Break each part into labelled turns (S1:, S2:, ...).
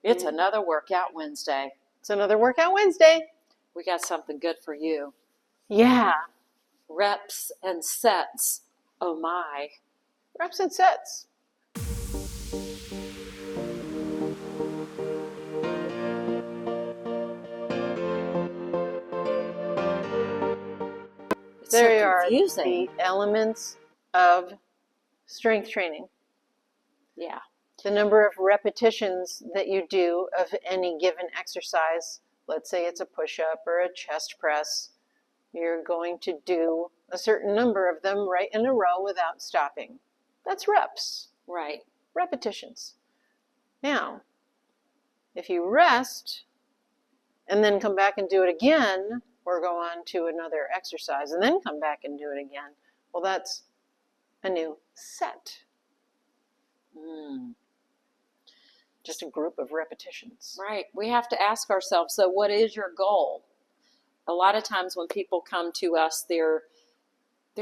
S1: It's another workout Wednesday.
S2: It's another workout Wednesday.
S1: We got something good for you.
S2: Yeah.
S1: Reps and sets. Oh my.
S2: Reps and sets. There are the elements of strength training.
S1: Yeah.
S2: The number of repetitions that you do of any given exercise. Let's say it's a push-up or a chest press. You're going to do a certain number of them right in a row without stopping. That's reps.
S1: Right.
S2: Repetitions. Now, if you rest and then come back and do it again, or go on to another exercise and then come back and do it again, well, that's a new set. Just a group of repetitions.
S1: Right. We have to ask ourselves, so what is your goal? A lot of times when people come to us, they're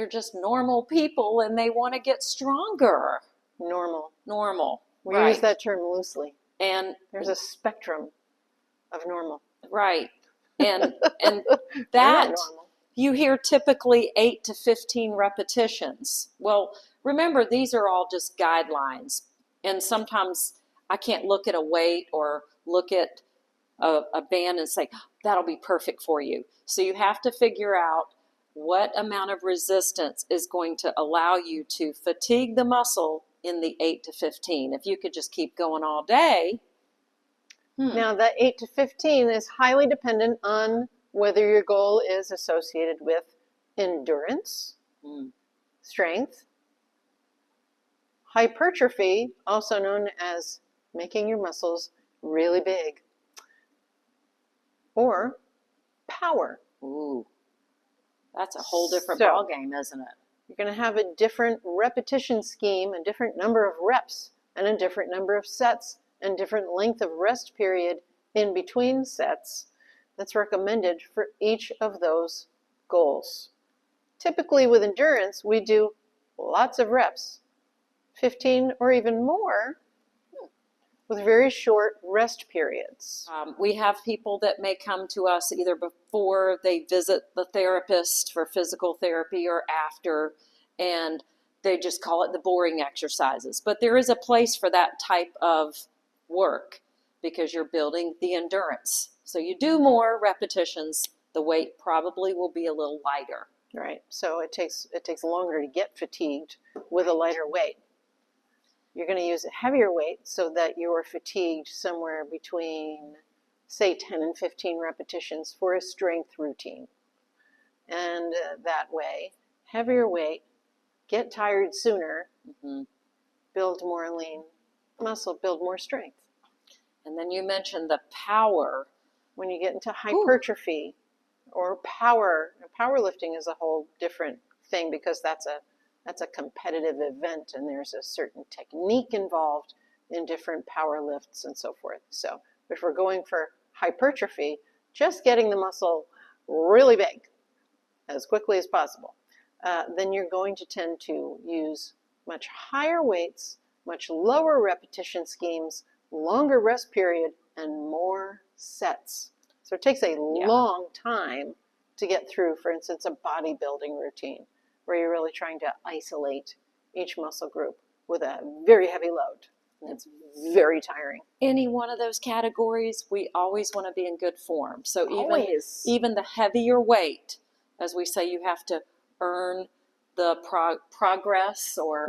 S1: just normal people and they want to get stronger. Normal.
S2: We use that term loosely.
S1: And
S2: there's a spectrum of normal.
S1: Right. And that you hear typically 8 to 15 repetitions. Well, remember, these are all just guidelines. And sometimes I can't look at a weight or look at a band and say, that'll be perfect for you. So you have to figure out what amount of resistance is going to allow you to fatigue the muscle in the 8 to 15. If you could just keep going all day.
S2: Now, that 8 to 15 is highly dependent on whether your goal is associated with endurance, strength, hypertrophy, also known as making your muscles really big, or power.
S1: Ooh, that's a whole different ballgame, isn't it?
S2: You're going to have a different repetition scheme, a different number of reps, and a different number of sets, and different length of rest period in between sets that's recommended for each of those goals. Typically with endurance, we do lots of reps, 15 or even more, with very short rest periods.
S1: We have people that may come to us either before they visit the therapist for physical therapy or after, and they just call it the boring exercises. But there is a place for that type of work because you're building the endurance. So you do more repetitions, the weight probably will be a little lighter.
S2: Right. So it takes longer to get fatigued with a lighter weight. You're going to use a heavier weight so that you're fatigued somewhere between, say, 10 and 15 repetitions for a strength routine. And that way, heavier weight, get tired sooner, build more lean muscle, build more strength.
S1: And then you mentioned the power.
S2: When you get into hypertrophy or powerlifting is a whole different thing because that's a competitive event and there's a certain technique involved in different power lifts and so forth. So if we're going for hypertrophy, just getting the muscle really big as quickly as possible, then you're going to tend to use much higher weights, much lower repetition schemes, longer rest period, and more sets. So it takes a long time to get through, for instance, a bodybuilding routine where you're really trying to isolate each muscle group with a very heavy load. It's very tiring.
S1: Any one of those categories, we always want to be in good form. So even the heavier weight, as we say, you have to earn the progress or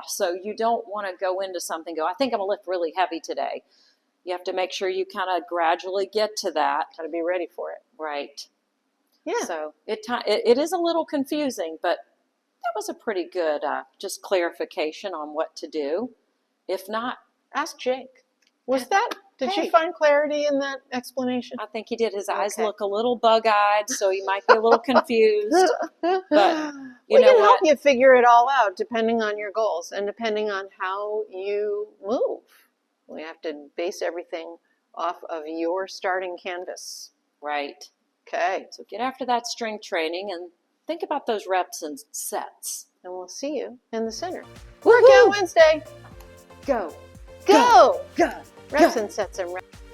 S1: so you don't want to go into something, I think I'm going to lift really heavy today. You have to make sure you kind of gradually get to that.
S2: Got to be ready for it.
S1: Right.
S2: Yeah.
S1: So it is a little confusing, but that was a pretty good just clarification on what to do. If not,
S2: ask Jake. Did you find clarity in that explanation?
S1: I think he did. His eyes look a little bug-eyed, so he might be a little confused. But
S2: we can help you figure it all out depending on your goals and depending on how you move. We have to base everything off of your starting canvas.
S1: Right.
S2: Okay.
S1: So get after that strength training and think about those reps and sets.
S2: And we'll see you in the center. Workout Wednesday.
S1: Go.
S2: Go.
S1: Go.
S2: Reps and sets and reps.